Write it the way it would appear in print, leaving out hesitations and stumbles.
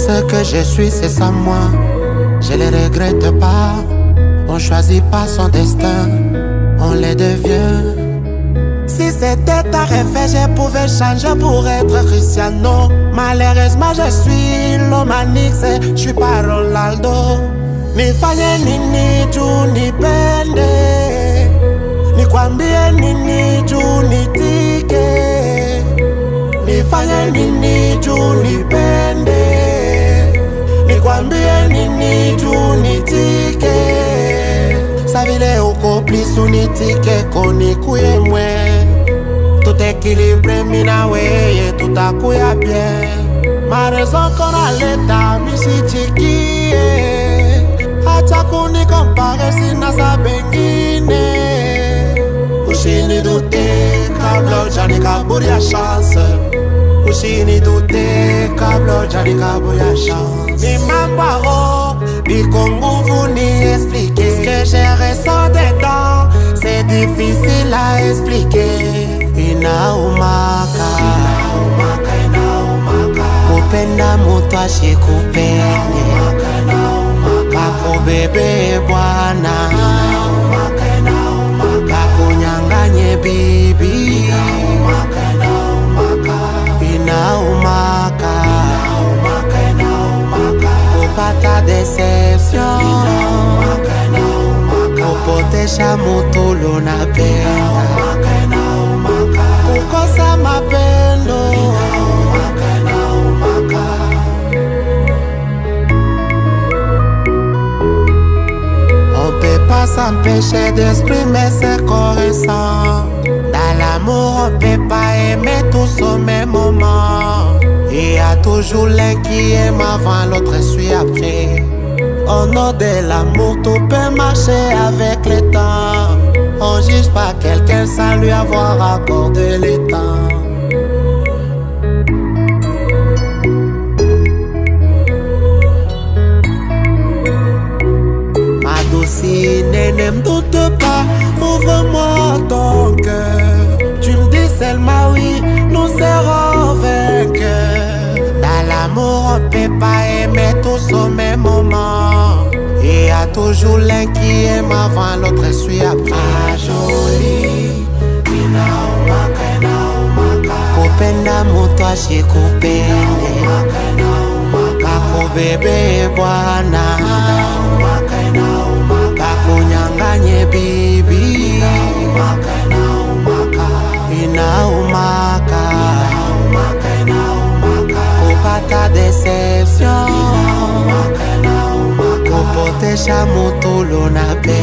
Ce que je suis, c'est ça moi. Je les regrette pas. On choisit pas son destin, on les devient. Si c'était à refaire, je pouvais changer pour être Cristiano. Malheureusement, je suis l'Omanix, je suis pas Ronaldo. Nifanye nini juu nipende, nikwambie nini juu nitike. Nifanye nini juu nipende, nikwambie nini juu nitike. Sa vile uko please unitike konikuye mwe. Tout équilibré mina weye tutakuya bien. Ma raison qu'on a l'état misichikie. Acha kuni compare sina sa bengine. Ushini dute kabla jani kaburi ya chance. Ushini dute kabla jani kaburi ya chance. Ni mambaro biko nguvu ni expliquer. Ce que j'ai ressenti dedans c'est difficile à expliquer. Inaumaka, inaumaka, inaumaka. Kupenda mutu ashikupende. Kakubebe bwana. Inaumaka, inaumaka. Kakunyanganye bibi. Inaumaka, inaumaka. Inaumaka, inaumaka, inaumaka. Kupata deception. Inaumaka, inaumaka. Kupotesha mutu lunapenda. Kukosa mapendo. Inaumaka, inaumaka. On peut pas s'empêcher d'exprimer ses caressants. Dans l'amour on peut pas aimer tous au même moment. Il y a toujours l'un qui aime avant l'autre suit après. Au nom de l'amour tout peut marcher avec le temps. On juge pas quelqu'un sans lui avoir accordé le temps. Ma doucine, ne me doute pas, ouvre-moi ton cœur. Tu me dis seulement oui, nous serons vainqueurs. Dans l'amour on peut pas aimer tous au même moment. Il y a toujours l'un qui aime avant l'autre suit après. Ah jolie, inaumaka, inaumaka. Kupenda mutu ashikupende. Inaumaka, inaumaka. Kakubebe bwana. Inaumaka, inaumaka. Kakunyanganye bibi. Inaumaka, inaumaka. Inaumaka, inaumaka, inaumaka. Kupata deception. Inaumaka, inaumaka. Kupotesha mutu lunapenda.